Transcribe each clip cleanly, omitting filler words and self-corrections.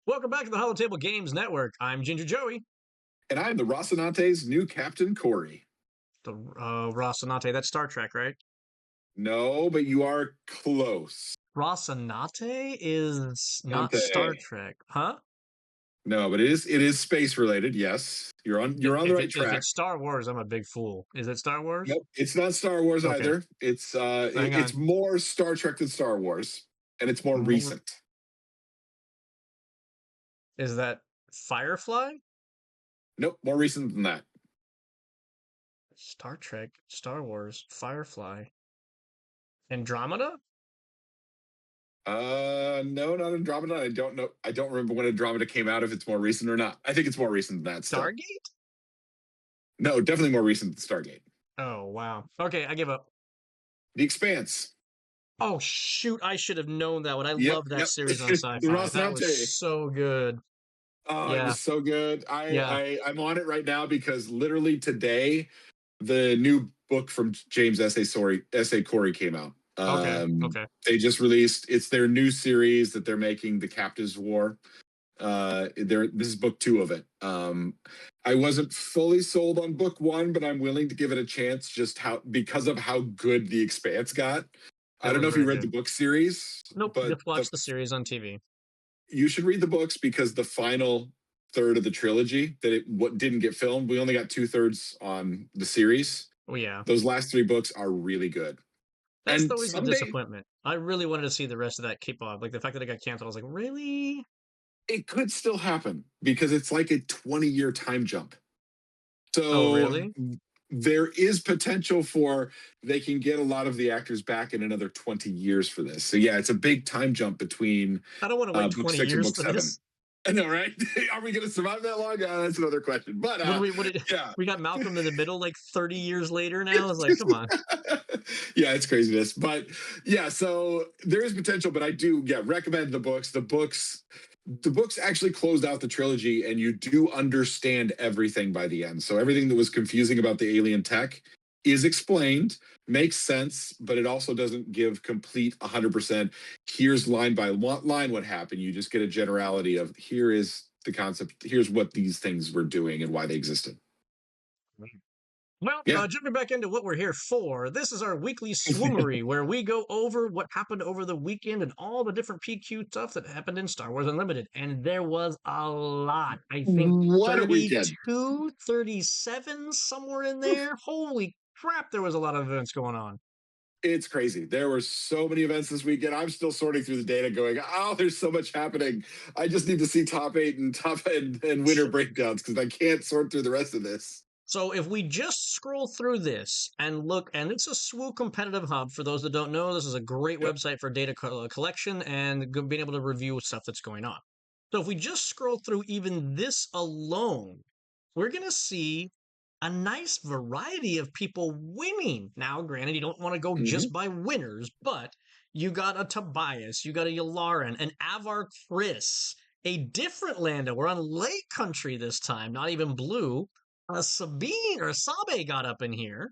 Welcome back to the Holotable Games Network. I'm Ginger Joey. And I'm the Rocinante's new Captain Corey. The Rocinante, that's Star Trek, right? No, but you are close. Rocinante is not Star Ante. Trek, huh? No, but it is space related. Yes, you're on the right If track. it's Star Wars, I'm a big fool. Is it Star Wars? Nope, it's not Star Wars Okay, either. hang It's on. more Star Trek than Star Wars, and it's more More, recent. is that Firefly? Nope, more recent than that. Star Trek, Star Wars, Firefly, Andromeda? No, not Andromeda. I don't know. I don't remember when Andromeda came out. If it's more recent or not. I think it's more recent than that. Still, Stargate? no, definitely more recent than Stargate. Oh wow. Okay, I give up. The Expanse. Oh shoot, I should have known that one. I Yep, love that yep. series on The Sci-Fi. That was Rocinante. so good. Oh, it Yeah, was so good. yeah. I'm on it right now because literally today, the new book from James S.A. Corey came out. Okay, okay. They just released. It's their new series that they're making, The Captives War. This is book 2 of it. I wasn't fully sold on book 1, but I'm willing to give it a chance because of how good The Expanse got. It I don't was know if you very read the good. book series, Nope, but just watch the series on TV. you should read the books because the final third of the trilogy what didn't get filmed, we only got 2/3 on the series. Oh yeah. Those last 3 books are really good. That's And always the someday disappointment. I really wanted to see the rest of that keep on. Like the fact that it got canceled, I was like, really? it could still happen because it's like a 20-year time jump. Oh, So really? there is potential for they can get a lot of the actors back in another 20 years for this. So yeah, it's a big time jump between I don't want to wait book 20 6 and years book for 7. this. I know, right? Are we going to survive that long? That's another question. But What did yeah, we got Malcolm in the Middle like 30 years later now? It's like, come on. yeah, it's craziness. But yeah, so there is potential, but I do recommend the books. The books actually closed out the trilogy and you do understand everything by the end. So everything that was confusing about the alien tech is explained, makes sense, but it also doesn't give complete 100%. Here's line by line what happened. You just get a generality of here is the concept, here's what these things were doing and why they existed. Well, Yeah. jumping back into what we're here for, this is our weekly SWUmary, where we go over what happened over the weekend and all the different PQ stuff that happened in Star Wars Unlimited. And there was a lot. I think What a weekend. 32, 37, somewhere in there. Holy crap, there was a lot of events going on. It's crazy. There were so many events this weekend. I'm still sorting through the data going, oh, there's so much happening. I just need to see top 8 and and winner breakdowns because I can't sort through the rest of this. So if we just scroll through this and look, and it's a SWU competitive hub. For those that don't know, this is a great Yep. website for data collection and being able to review stuff that's going on. So if we just scroll through even this alone, we're going to see a nice variety of people winning. Now, granted, you don't want to go Hmm. just by winners, but you got a Tobias, you got a Yularen, an Avar Chris, a different Lando. We're on Lake Country this time, not even blue. Sabine or Sabe got up in here.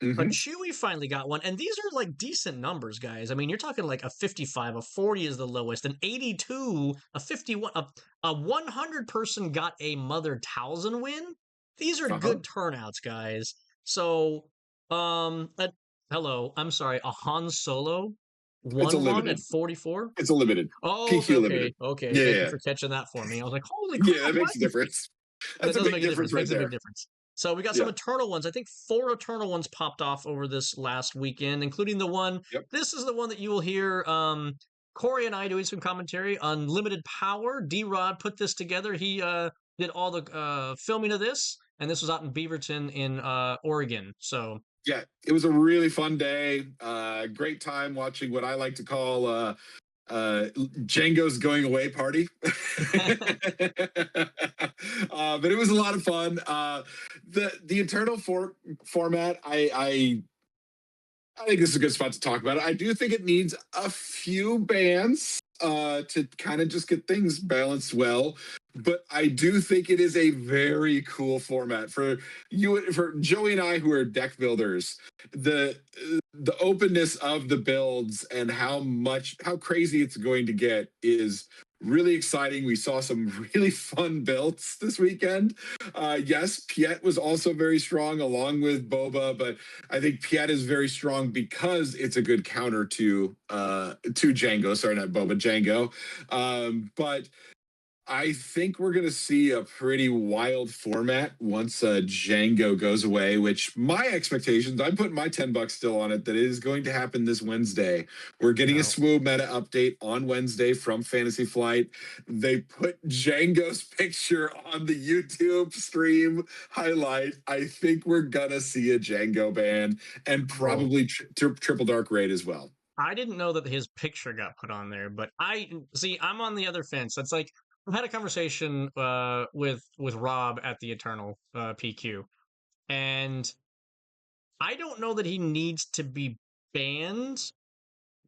A Hmm. Chewy finally got one, and these are like decent numbers, guys. I mean, you're talking like a 55, a 40 is the lowest, an 82, a 51, a 100 person got a Mother Towson win. These are Uh-huh. good turnouts, guys. So, um, uh, hello, I'm sorry, a Han Solo It's a won one at limited. 44. It's a limited. Oh, PQ okay, limited. okay. Yeah, Thank you yeah. for catching that for me. I was like, holy crap, Yeah, that what? makes a difference. That That's a does big make a difference. difference right Makes a big there. difference. So we got some Yeah. Eternal ones. I think 4 Eternal ones popped off over this last weekend, including the one. Yep. This is the one that you will hear Corey and I doing some commentary on Limited Power. D-Rod put this together. He did all the filming of this, and this was out in Beaverton in Oregon. So Yeah, it was a really fun day. Great time watching what I like to call Django's going away party. But it was a lot of fun. The Eternal format, I think this is a good spot to talk about it. I do think it needs a few bands to kind of just get things balanced well. but I do think it is a very cool format for you, for Joey and I, who are deck builders. The openness of the builds and how crazy it's going to get is really exciting. We saw some really fun builds this weekend. Yes, Piet was also very strong along with Boba, but I think Piet is very strong because it's a good counter to Django. Sorry, not Boba, Django. But I think we're going to see a pretty wild format once Django goes away, which my expectations, I'm putting my $10 still on it, that it is going to happen this Wednesday. We're getting a No. SWU meta update on Wednesday from Fantasy Flight. They put Django's picture on the YouTube stream highlight. I think we're going to see a Django ban and Oh. probably Triple Dark Raid as well. I didn't know that his picture got put on there, but I see. I'm on the other fence. That's like I've had a conversation with Rob at the Eternal PQ, and I don't know that he needs to be banned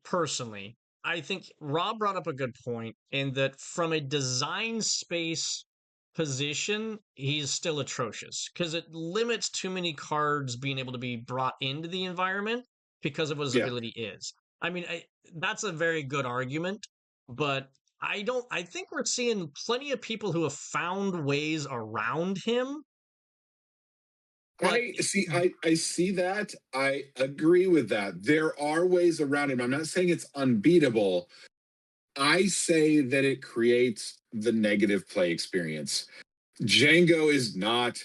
personally. I think Rob brought up a good point in that from a design space position, he's still atrocious because it limits too many cards being able to be brought into the environment because of what his Yeah. ability is. I mean, that's a very good argument, but I think we're seeing plenty of people who have found ways around him, but I see that. I agree with that. There are ways around it. I'm not saying it's unbeatable. I say that it creates the negative play experience. Django is not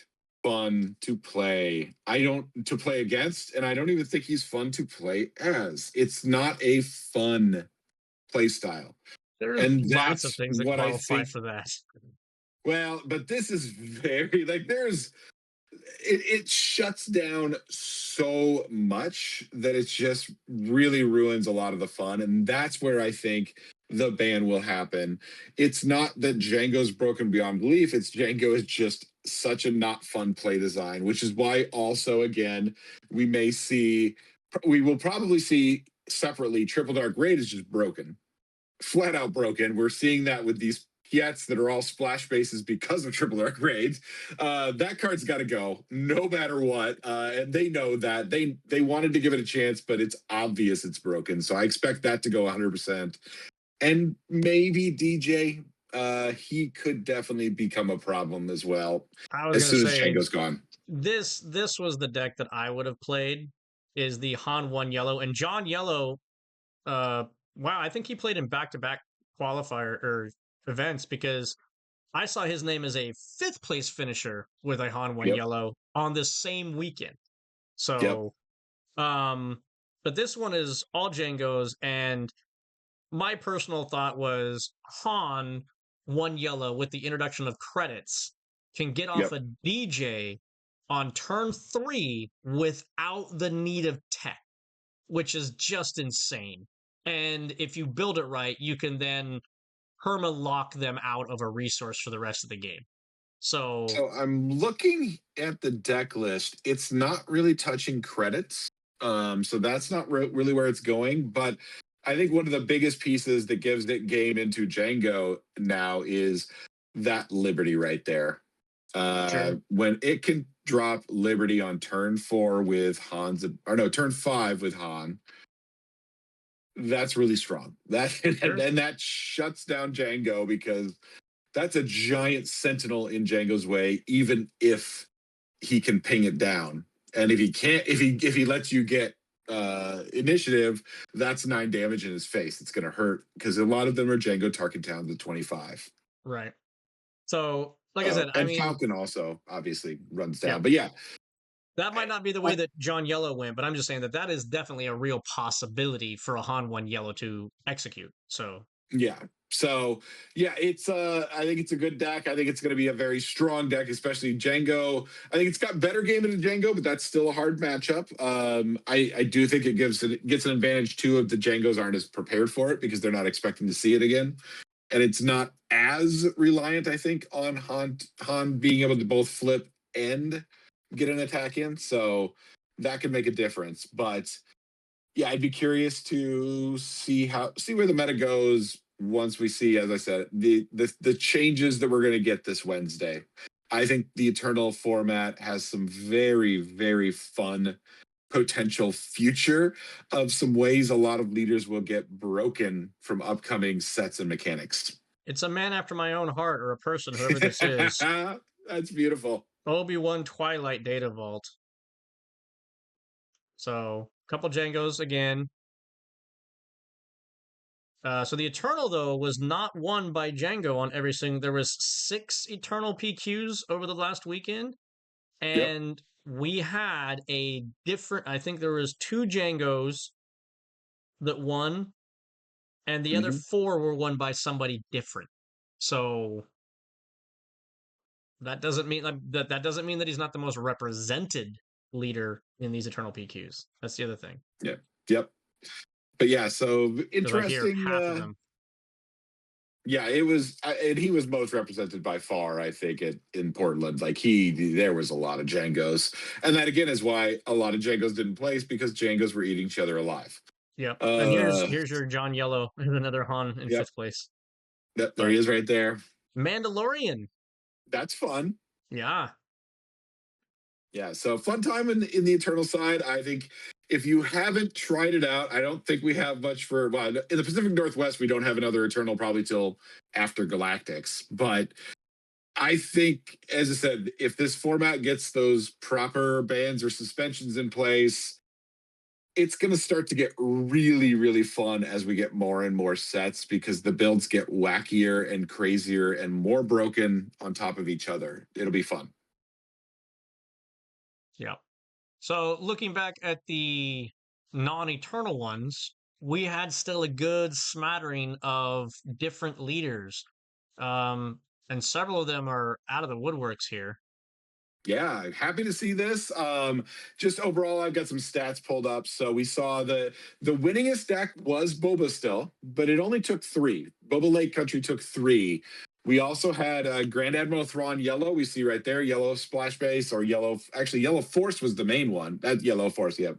fun to play. I don't to play against, and I don't even think he's fun to play as. It's not a fun play style. there's And lots of that's things that what I qualify think. for that. Well, but this is very like there's it shuts down so much that it just really ruins a lot of the fun. And that's where I think the ban will happen. It's not that Django's broken beyond belief, it's Django is just such a not fun play design, which is why also, again, we will probably see separately Triple Dark Raid is just broken, flat out broken. We're seeing that with these Piets that are all splash bases because of Triple Dark Raid. That card's got to go no matter what, and they know that. They wanted to give it a chance, but it's obvious it's broken. So I expect that to go 100%. And maybe DJ, he could definitely become a problem as well I was as gonna soon as say Django's gone. this was the deck that I would have played is the Han one yellow and John Yellow. Uh, wow, I think he played in back to back qualifier or events because I saw his name as a fifth place finisher with a Han one Yep. yellow on this same weekend. Yep. So, um, but this one is all Django's, and my personal thought was Han one yellow with the introduction of credits can get off Yep. a DJ on turn 3 without the need of tech, which is just insane. And if you build it right, you can then perma lock them out of a resource for the rest of the game. So So I'm looking at the deck list. It's not really touching credits. So that's not really where it's going. But I think one of the biggest pieces that gives it game into Django now is that Liberty right there. sure. When it can drop Liberty on turn 4 with Han's, or no, turn 5 with Han, that's really strong. That Sure. and that shuts down Django because that's a giant sentinel in Django's way, even if he can ping it down. And if he can't, if he lets you get initiative, that's 9 damage in his face. It's gonna hurt because a lot of them are Django Tarkin Towns at 25. Right. So, like I said, I And mean, Falcon also obviously runs yeah, down. But yeah, that might I, not be the way I, that John Yellow went, but I'm just saying that that is definitely a real possibility for a Han 1 Yellow to execute. So, yeah. So yeah, it's I think it's a good deck. I think it's going to be a very strong deck, especially Django. I think it's got better game into Django, but that's still a hard matchup. I do think it gets an advantage too if the Djangos aren't as prepared for it because they're not expecting to see it again, and it's not as reliant, I think, on Han being able to both flip and get an attack in. So that could make a difference. But yeah, I'd be curious to see where the meta goes once we see, as I said, the changes that we're going to get this Wednesday. I think the Eternal format has some very, very fun potential future of some ways a lot of leaders will get broken from upcoming sets and mechanics. It's a man after my own heart, or a person, whoever this is. That's beautiful. Obi-Wan Twilight Data Vault. So, couple Django's again. So the Eternal, though, was not won by Django on every single. There was 6 Eternal PQs over the last weekend, Yep. and we had a different. I think there was 2 Django's that won, and the other Mhm. 4 were won by somebody different. So that doesn't mean that doesn't mean that he's not the most represented leader in these Eternal PQs. That's the other thing. Yeah. Yep. But yeah, so Because I hear interesting. half of them. Yeah, it was, and he was most represented by far. I think in Portland, like there was a lot of Django's, and that again is why a lot of Django's didn't place because Django's were eating each other alive. Yep. And Uh, here's your John Yellow and another Han in yep, 5th place. there he But is right there. Mandalorian. That's fun. Yeah. Yeah, so fun time in the Eternal side. I think if you haven't tried it out, I don't think we have much for. Well, in the Pacific Northwest, we don't have another Eternal probably till after Galactics, but I think, as I said, if this format gets those proper bans or suspensions in place, it's going to start to get really, really fun as we get more and more sets because the builds get wackier and crazier and more broken on top of each other. It'll be fun. Yeah. So looking back at the non-eternal ones, we had still a good smattering of different leaders. And several of them are out of the woodworks here. Yeah, happy to see this. Just overall, I've got some stats pulled up. So we saw the winningest deck was Boba still, but it only took 3. Boba Lake Country took 3. We also had Grand Admiral Thrawn Yellow. We see right there, Yellow Splash Base or Yellow. Actually, Yellow Force was the main one. That Yellow Force, yep.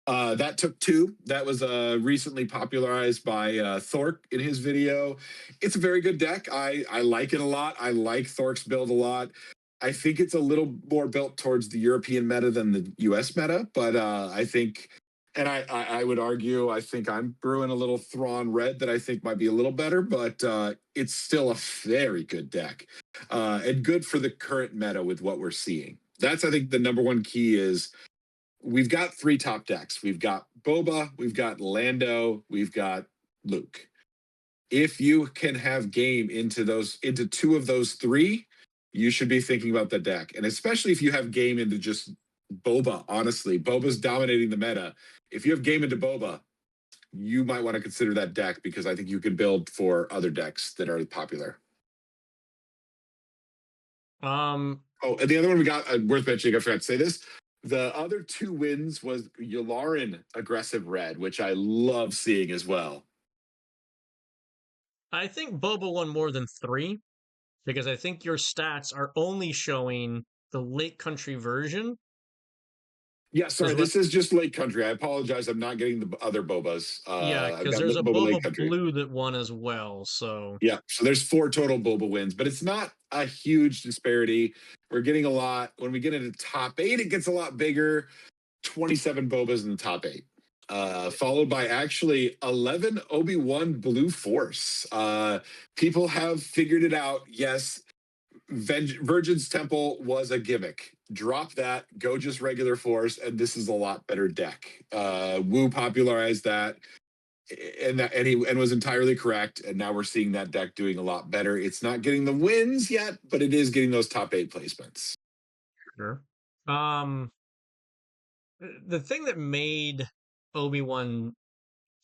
That took 2. That was recently popularized by Thork in his video. It's a very good deck. I like it a lot. I like Thork's build a lot. I think it's a little more built towards the European meta than the US meta, but I think, and I would argue, I think I'm brewing a little Thrawn Red that I think might be a little better, but it's still a very good deck and good for the current meta with what we're seeing. That's, I think, the number one key is we've got 3 top decks. We've got Boba, we've got Lando, we've got Luke. If you can have game into 2 of those 3, you should be thinking about the deck. And especially if you have game into just Boba, honestly, Boba's dominating the meta. If you have game into Boba, you might want to consider that deck because I think you can build for other decks that are popular. Um, Oh, and the other one we got worth mentioning, I forgot to say this. The other 2 wins was Yularen Aggressive Red, which I love seeing as well. I think Boba won more than 3 because I think your stats are only showing the Lake Country version. Yeah, Because sorry, what? this is just Lake Country. I apologize. I'm not getting the other Bobas. Yeah, I've because got there's a Boba Boba Lake Country. Blue that won as well. So Yeah, so there's 4 total Boba wins, but it's not a huge disparity. We're getting a lot. When we get into top 8, it gets a lot bigger. 27 Bobas in the top 8. Followed by actually 11 Obi-Wan Blue Force. People have figured it out. Yes, Virgin's Temple was a gimmick. Drop that, go just regular Force, and this is a lot better deck. Wu popularized that, and was entirely correct. And now we're seeing that deck doing a lot better. It's not getting the wins yet, but it is getting those top 8 placements. sure. Um, the thing that made Obi-Wan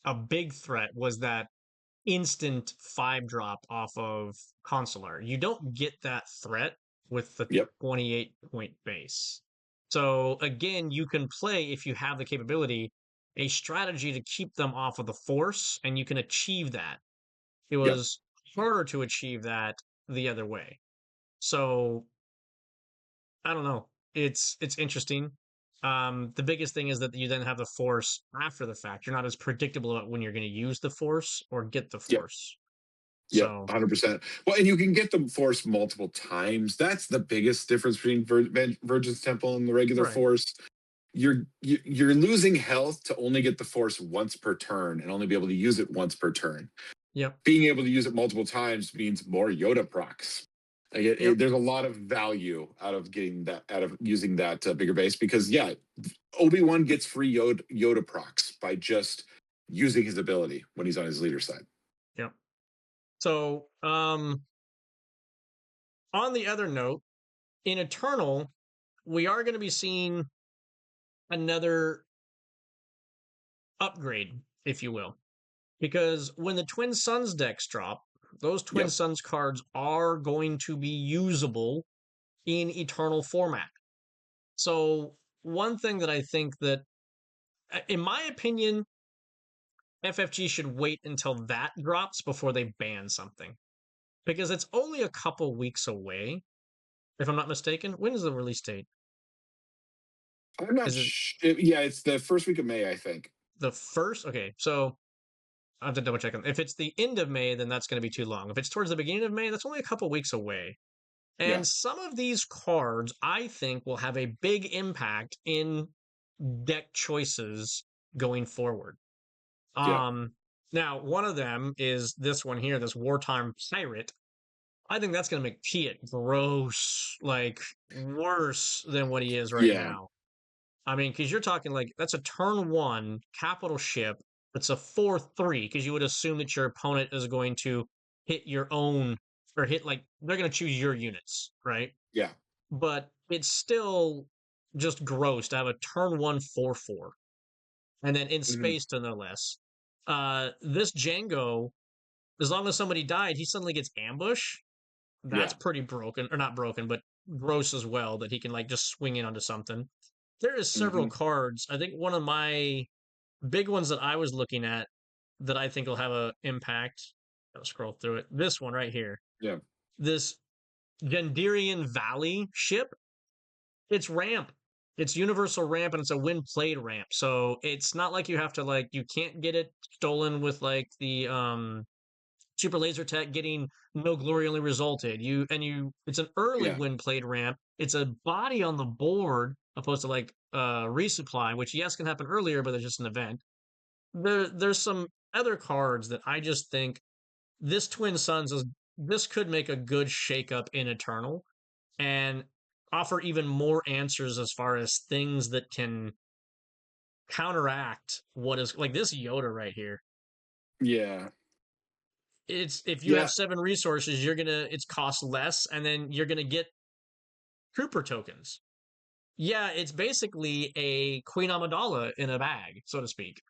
a big threat was that instant 5 drop off of Consular. You don't get that threat with the Yep. 28 point base. So again, you can play, if you have the capability, a strategy to keep them off of the Force, and you can achieve that. It Yep. was harder to achieve that the other way. So I don't know. It's interesting. The biggest thing is that you then have the Force after the fact. You're not as predictable about when you're going to use the Force or get the Yep. Force. Yep, So 100%. Well, and you can get the Force multiple times. That's the biggest difference between Virgin's Temple and the regular right. Force. You're losing health to only get the Force once per turn and only be able to use it once per turn. Yep. Being able to use it multiple times means more Yoda procs. Like Yep. there's a lot of value out of getting that, out of using that bigger base, because yeah, Obi-Wan gets free Yoda procs by just using his ability when he's on his leader side. Yep. So, on the other note, in Eternal, we are going to be seeing another upgrade, if you will, because when the Twin Suns decks drop, those Twin Yep. Suns cards are going to be usable in Eternal format. So, one thing that I think that, in my opinion, FFG should wait until that drops before they ban something, because it's only a couple weeks away, if I'm not mistaken. When is the release date? I'm not Is it yeah, it's the first week of May, I think. the first? Okay, so I have to double check. If it's the end of May, then that's going to be too long. If it's towards the beginning of May, that's only a couple weeks away. Yeah. And some of these cards, I think, will have a big impact in deck choices going forward. Yeah. Um, Now, one of them is this one here, this Wartime Pirate. I think that's going to make Piet gross, like worse than what he is right Yeah. now. I mean, because you're talking like that's a turn one capital ship. It's a 4/3 because you would assume that your opponent is going to hit your own or hit like they're going to choose your units, right? Yeah. But it's still just gross to have a turn one 4/4 and then in Mhm. space to no less. This Django, as long as somebody died, he suddenly gets ambush. That's Yeah. pretty broken, or not broken, but gross as well that he can like just swing in onto something. There is several Mhm. cards. I think one of my big ones that I was looking at that I think will have a impact. I'll scroll through it. This one right here. Yeah. This Genderian Valley ship. It's ramp. It's universal ramp and it's a win played ramp. So it's not like you have to like you can't get it stolen with like the Super Laser Tech getting no glory only resulted. It's an early Yeah. win played ramp. It's a body on the board opposed to like resupply, which yes can happen earlier, but it's just an event. There's some other cards that I just think this Twin Suns is this could make a good shakeup in Eternal and offer even more answers as far as things that can counteract what is like this Yoda right here. Yeah. It's if you have Yeah. 7 resources, it's cost less, and then you're gonna get trooper tokens. Yeah, it's basically a Queen Amidala in a bag, so to speak.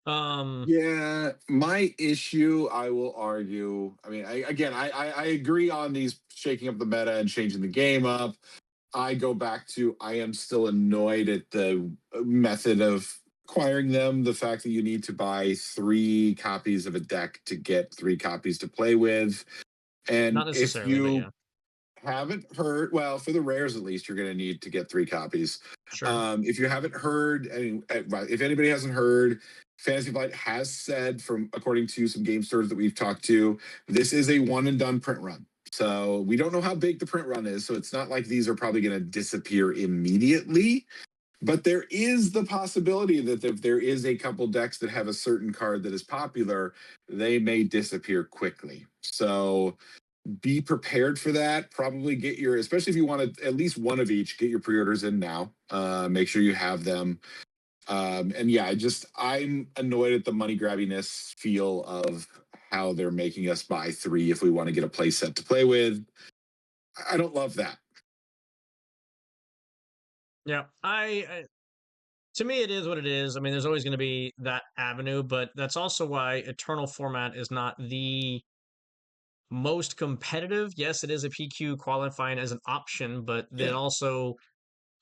Um, Yeah, my issue, I will argue. I mean, I agree on these shaking up the meta and changing the game up. I go back to I am still annoyed at the method of acquiring them. The fact that you need to buy 3 copies of a deck to get 3 copies to play with, and Not if necessarily, but you yeah, haven't heard, well, for the rares at least, you're going to need to get 3 copies. sure. If you haven't heard, if anybody hasn't heard, Fantasy Flight has said, from according to some game stores that we've talked to, this is a one and done print run. So we don't know how big the print run is. So it's not like these are probably going to disappear immediately. But there is the possibility that if there is a couple decks that have a certain card that is popular, they may disappear quickly. So be prepared for that. Probably get your, especially if you want to at least one of each, get your pre-orders in now. Make sure you have them. And yeah, I'm annoyed at the money grabbiness feel of how they're making us buy 3 if we want to get a play set to play with. I don't love that. Yeah, to me it is what it is. I mean, there's always going to be that avenue, but that's also why Eternal format is not the most competitive. Yes, it is a PQ qualifying as an option, but then Yeah. also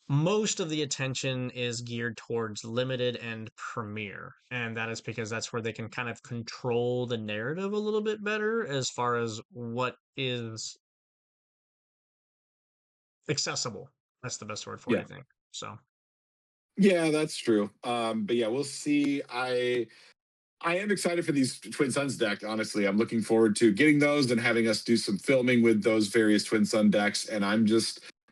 most of the attention is geared towards limited and premiere, and that is because that's where they can kind of control the narrative a little bit better as far as what is accessible. That's the best word for it, Yeah. I think. So Yeah, that's true. But yeah, we'll see. I am excited for these Twin Suns deck. Honestly, I'm looking forward to getting those and having us do some filming with those various Twin Sun decks. And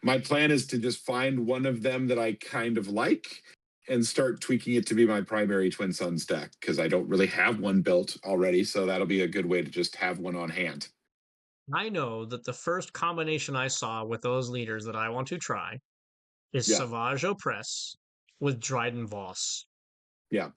my plan is to just find one of them that I kind of like and start tweaking it to be my primary Twin Suns deck because I don't really have one built already. So that'll be a good way to just have one on hand. I know that the first combination I saw with those leaders that I want to try is Yeah, Savage Opress with Dryden Voss. yeah.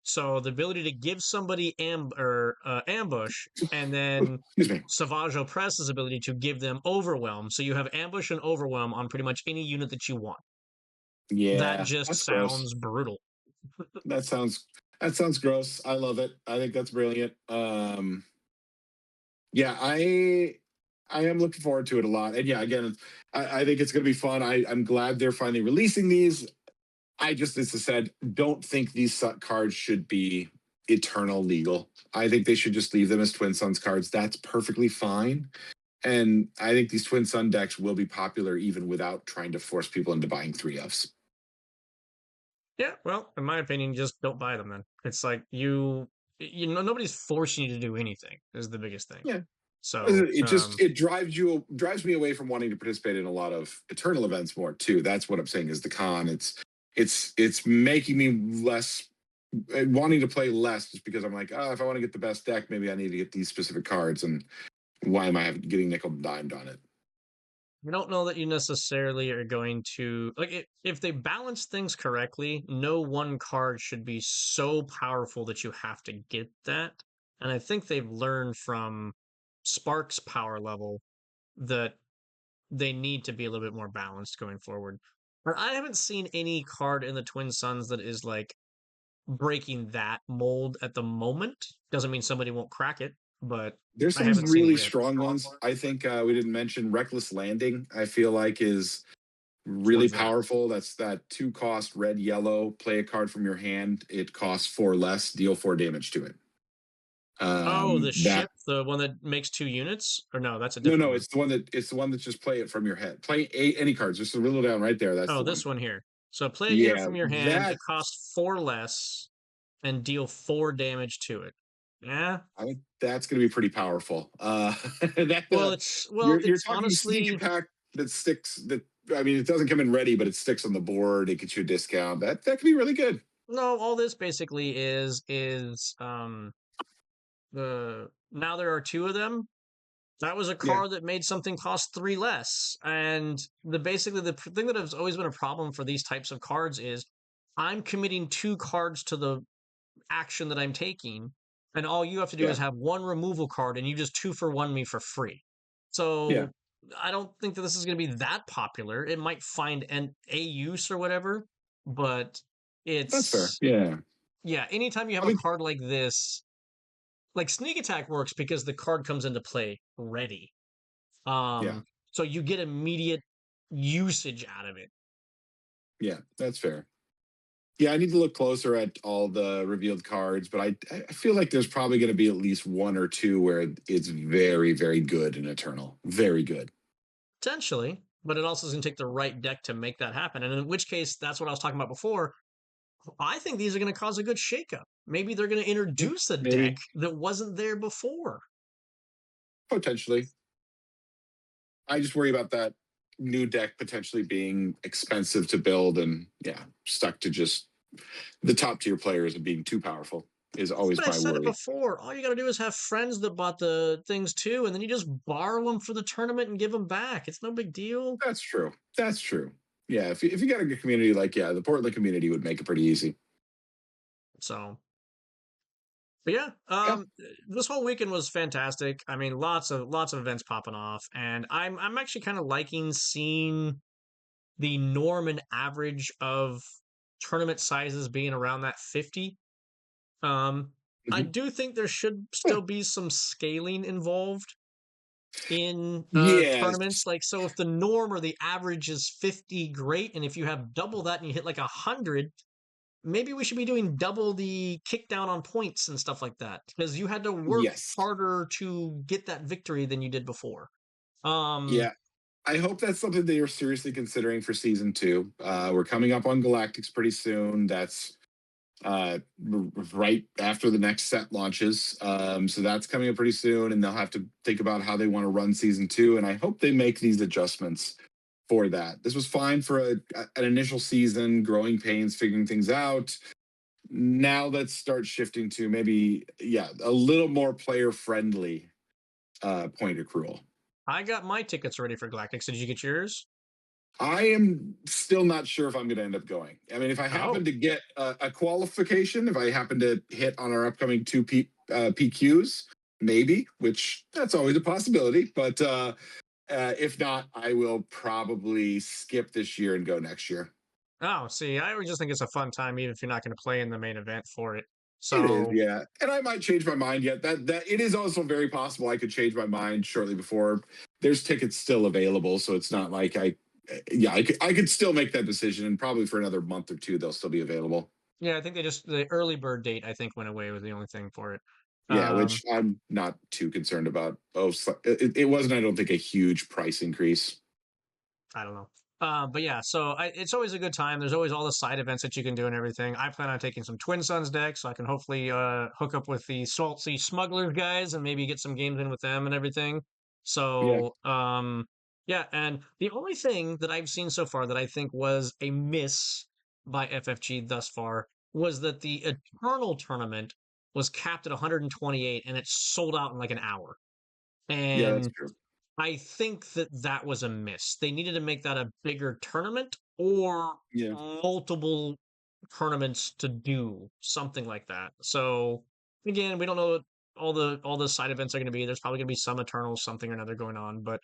So the ability to give somebody ambush, and then Excuse me. Savage Opress's ability to give them overwhelm. So you have ambush and overwhelm on pretty much any unit that you want. That Yeah, just that's gross. sounds brutal. That sounds that sounds gross. I love it. I think that's brilliant. Yeah, I am looking forward to it a lot. And yeah, again, I think it's going to be fun. I'm glad they're finally releasing these. I just, as I said, don't think these cards should be eternal legal. I think they should just leave them as Twin Suns cards. That's perfectly fine. And I think these Twin Sun decks will be popular even without trying to force people into buying three ofs. Yeah, well, in my opinion, just don't buy them then. It's like you know, nobody's forcing you to do anything is the biggest thing. Yeah. So, It drives me away from wanting to participate in a lot of eternal events more too. That's what I'm saying is the con. It's making me less wanting to play less just because I'm like, oh, if I want to get the best deck, maybe I need to get these specific cards. And why am I getting nickel and dimed on it? I don't know that you necessarily are going to like if they balance things correctly, no one card should be so powerful that you have to get that. And I think they've learned from Spark's power level that they need to be a little bit more balanced going forward. But I haven't seen any card in the Twin Suns that is like breaking that mold at the moment. Doesn't mean somebody won't crack it, but There's I some haven't seen it really yet. strong ones. I think we didn't mention Reckless Landing. I feel like is What really is that? powerful. That's that 2 cost red yellow. Play a card from your hand. It costs 4 less. Deal 4 damage to it. Oh, the That ship, the one that makes 2 units? Or no, that's a no, different no, one. it's the one that just play it from your head. Play any cards. Just a little down right there. That's Oh, the one. this one here. So play a unit Yeah, from your hand. that It costs 4 less and deal 4 damage to it. Yeah. I think that's going to be pretty powerful. That you're It's talking sneak honestly attack that sticks. That I mean, it doesn't come in ready, but it sticks on the board. It gets you a discount. That could be really good. no. All this basically is the now there are 2 of them. That was a Yeah, card that made something cost 3 less. And the thing that has always been a problem for these types of cards is I'm committing 2 cards to the action that I'm taking, and all you have to do yeah, is have one removal card, and you just 2-for-1 me for free. yeah. So I don't think that this is going to be that popular. It might find a use or whatever, but That's fair. it's Yeah, yeah. Anytime you have I a mean, card like this, like sneak attack works because the card comes into play ready. yeah, So you get immediate usage out of it. yeah. That's fair. Yeah, I need to look closer at all the revealed cards, but I feel like there's probably going to be at least one or two where it's very very good in Eternal. Very good. Potentially, but it also is going to take the right deck to make that happen. And in which case, that's what I was talking about before. I think these are going to cause a good shakeup. Maybe they're going to Yeah, introduce a deck maybe that wasn't there before. potentially. I just worry about that new deck potentially being expensive to build and yeah, stuck to just the top tier players and being too powerful is always But I my said it worry. before. All you got to do is have friends that bought the things too, and then you just borrow them for the tournament and give them back. It's no big deal. That's true. That's true. Yeah, if you got a good community like yeah, the Portland community would make it pretty easy. So, but yeah, Yeah. this whole weekend was fantastic. I mean, lots of events popping off, and I'm actually kind of liking seeing the norm and average of tournament sizes being around that 50. Um, I Mhm. do think there should Yeah. still be some scaling involved in Yes. tournaments. Like, so if the norm or the average is 50, great. And if you have double that and you hit like 100, maybe we should be doing double the kick down on points and stuff like that because you had to work Yes. harder to get that victory than you did before. Um, Yeah. I hope that's something they are seriously considering for season 2. We're coming up on Galactics pretty soon. That's right after the next set launches. So that's coming up pretty soon, and they'll have to think about how they want to run season two. And I hope they make these adjustments for that. This was fine for an initial season, growing pains, figuring things out. Now let's start shifting to maybe, yeah, a little more player friendly point accrual. I got my tickets ready for Galactic. So did you get yours? I am still not sure if I'm going to end up going. I mean, if I happen Oh, to get a qualification, if I happen to hit on our upcoming PQs, maybe, which that's always a possibility. But if not, I will probably skip this year and go next year. oh, see, I would just think it's a fun time, even if you're not going to play in the main event for it. It is, So yeah, and I might change my mind yet. That it is also very possible I could change my mind shortly before. There's tickets still available, so it's not like yeah, I could still make that decision, and probably for another month or two they'll still be available. yeah, I think the early bird date I think went away was the only thing for it. Yeah, Um, which I'm not too concerned about. Oh, it wasn't, I don't think, a huge price increase. I don't know. But yeah, so it's always a good time. There's always all the side events that you can do and everything. I plan on taking some Twin Suns decks, so I can hopefully hook up with the Salt Sea Smugglers guys and maybe get some games in with them and everything. Yeah, So yeah, and the only thing that I've seen so far that I think was a miss by FFG thus far was that the Eternal tournament was capped at 128 and it sold out in like an hour. yeah, that's And true. I think that that was a miss. They needed to make that a bigger tournament or Yeah, multiple tournaments to do something like that. So again, we don't know what all the side events are going to be. There's probably going to be some Eternals, something or another going on. But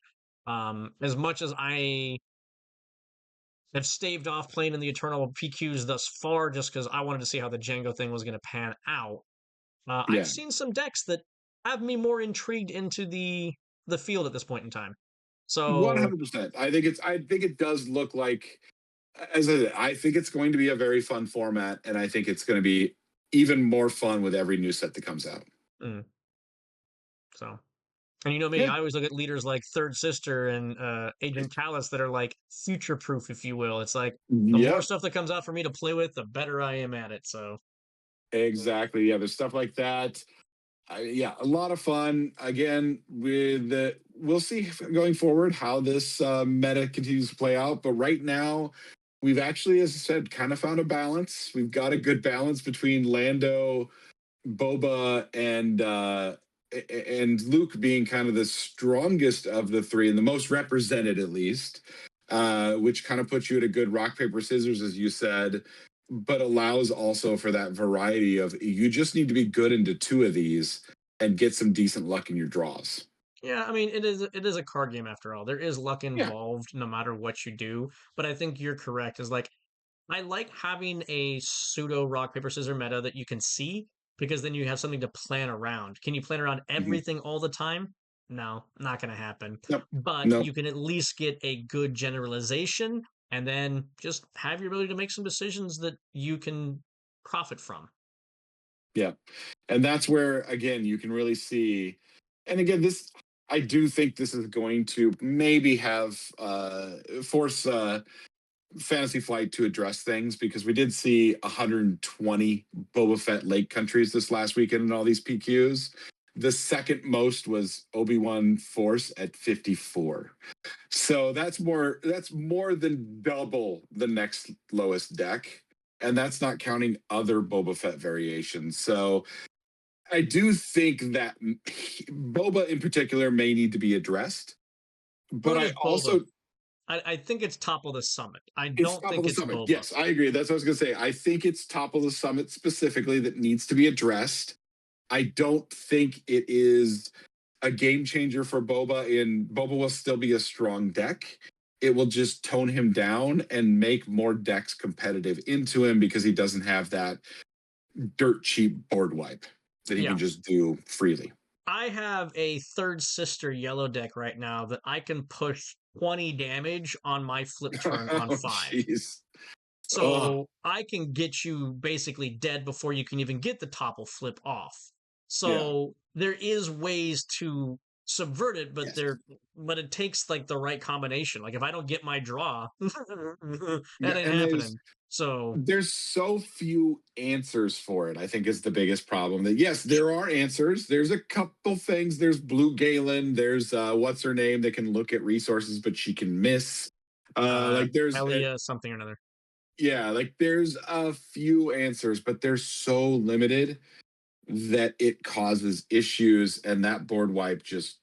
as much as I have staved off playing in the Eternal PQs thus far, just because I wanted to see how the Django thing was going to pan out, I've yeah, seen some decks that have me more intrigued into the field at this point in time. So 100%. I think it does look like, as I said, I think it's going to be a very fun format, and I think it's going to be even more fun with every new set that comes out. mm, so and you know me, Yeah. I always look at leaders like Third Sister and Agent Callus that are like future proof, if you will. It's like the more Yep. stuff that comes out for me to play with, the better I am at it. So Exactly. Yeah. There's stuff like that. Yeah, a lot of fun. Again, with we'll see going forward how this meta continues to play out. But right now, we've actually, as I said, kind of found a balance. We've got a good balance between Lando, Boba, and Luke being kind of the strongest of the three and the most represented, at least. Which kind of puts you at a good rock paper scissors, as you said, but allows also for that variety of, you just need to be good into two of these and get some decent luck in your draws. yeah, I mean it is a card game after all. There is luck Yeah. involved no matter what you do. But I think you're correct. Is like I like having a pseudo rock paper scissors meta that you can see because then you have something to plan around. Can you plan around Mhm. everything all the time? No, not going to happen. Nope. But Nope. you can at least get a good generalization and then just have your ability to make some decisions that you can profit from. Yeah. And that's where, again, you can really see. And again, this, I do think this is going to maybe have force Fantasy Flight to address things, because we did see 120 Boba Fett Lake countries this last weekend in all these PQs. The second most was Obi-Wan Force at 54. So that's more than double the next lowest deck. And that's not counting other Boba Fett variations. So I do think that Boba in particular may need to be addressed. Well, But it I is Boba. also, I think it's top of the summit. I it's don't top of think the it's summit. Boba. Yes, I agree. That's what I was going to say. I think it's top of the summit specifically that needs to be addressed. I don't think it is a game changer for Boba. And Boba will still be a strong deck. It will just tone him down and make more decks competitive into him, because he doesn't have that dirt cheap board wipe that he Yeah. can just do freely. I have a Third Sister yellow deck right now that I can push 20 damage on my flip turn on Oh, 5. jeez. Oh, So I can get you basically dead before you can even get the topple flip off. yeah. So there is ways to subverted, but Yes. it takes like the right combination. Like if I don't get my draw, that Yeah, ain't and there's happening. So there's so few answers for it, I think is the biggest problem. That yes, there are answers. There's a couple things. There's Blue Galen, there's what's her name that can look at resources, but she can miss. Like there's Elia something or another. yeah, like there's a few answers, but they're so limited that it causes issues, and that board wipe just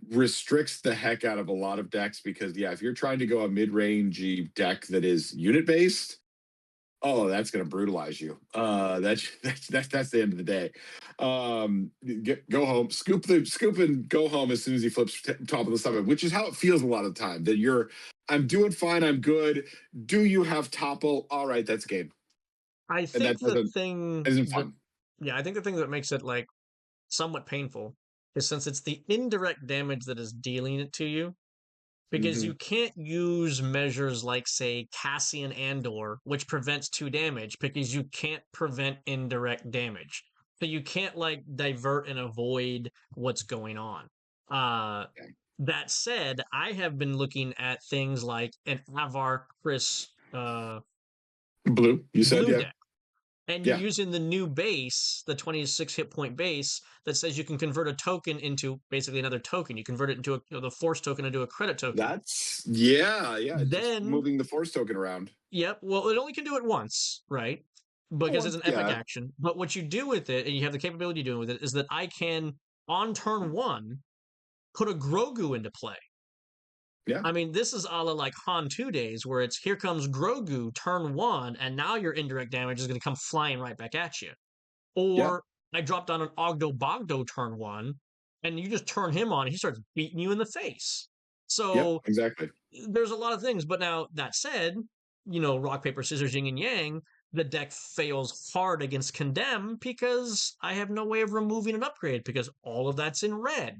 restricts the heck out of a lot of decks because yeah, if you're trying to go a mid-range deck that is unit based, oh, that's going to brutalize you. That's the end of the day. Go home, scoop and go home as soon as he flips top of the summit, which is how it feels a lot of the time. That you're, I'm doing fine, I'm good. Do you have topple? All right, that's game, I and think the thing isn't that fun. yeah, I think the thing that makes it like somewhat painful is since it's the indirect damage that is dealing it to you, because Hmm. you can't use measures like say Cassian Andor, which prevents 2 damage, because you can't prevent indirect damage. So you can't like divert and avoid what's going on. Uh Okay. that said, I have been looking at things like an Avar Chris Blue, you said blue yeah, deck, and you're yeah, using the new base, the 26 hit point base that says you can convert a token into basically another token. You convert it into the force token into a credit token. that's yeah. Just Then, moving the force token around. yep, well, it only can do it once, right? Because it's Once, an epic yeah, action. But what you do with it, and you have the capability of doing with it, is that I can, on turn one, put a Grogu into play. yeah, I mean, this is a la like Han 2 days, where it's here comes Grogu turn one, and now your indirect damage is going to come flying right back at you. yeah, Or I drop down an Ogdo Bogdo turn one, and you just turn him on, and he starts beating you in the face. yep, So exactly. there's a lot of things. But now that said, rock, paper, scissors, yin and yang, the deck fails hard against Condemn because I have no way of removing an upgrade because all of that's in red.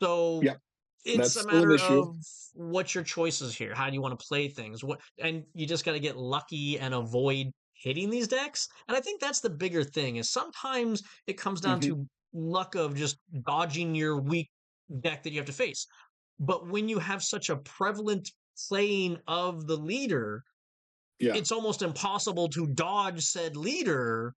So Yep, it's that's a still an matter issue. of what's your choices here. How do you want to play things? And you just got to get lucky and avoid hitting these decks. And I think that's the bigger thing is sometimes it comes down Hmm. to luck of just dodging your weak deck that you have to face. But when you have such a prevalent playing of the leader, Yeah. it's almost impossible to dodge said leader.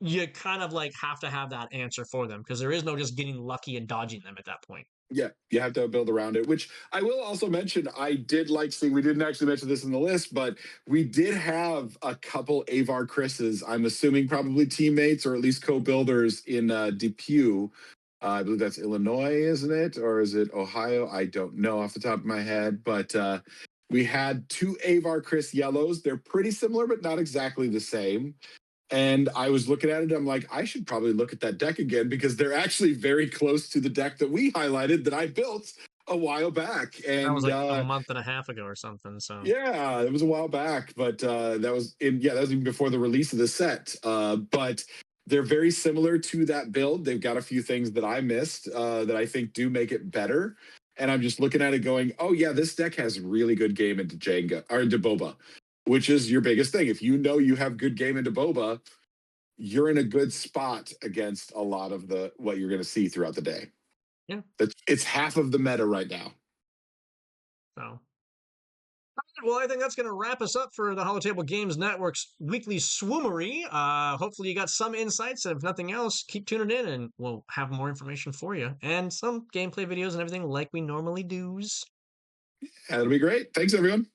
You kind of like have to have that answer for them because there is no just getting lucky and dodging them at that point. Yeah, you have to build around it, which I will also mention. I did like seeing, we didn't actually mention this in the list, but we did have a couple Avar Chris's, I'm assuming probably teammates or at least co builders in Depew. I believe that's Illinois, isn't it? Or is it Ohio? I don't know off the top of my head, but we had two Avar Chris yellows. They're pretty similar, but not exactly the same. And I was looking at it. I'm like, I should probably look at that deck again because they're actually very close to the deck that we highlighted that I built a while back. That was And like a month and a half ago or something. So yeah, it was a while back, but that was in yeah, that was even before the release of the set. But they're very similar to that build. They've got a few things that I missed that I think do make it better. And I'm just looking at it going, oh yeah, this deck has really good game into Jenga or into Boba, which is your biggest thing. If you know you have good game into Boba, you're in a good spot against a lot of the what you're going to see throughout the day. yeah. That's it's half of the meta right now. So well, I think that's going to wrap us up for the Holotable Games Network's weekly SWUmary. Hopefully, you got some insights, and if nothing else, keep tuning in, and we'll have more information for you and some gameplay videos and everything like we normally do. That'll be great. Thanks, everyone.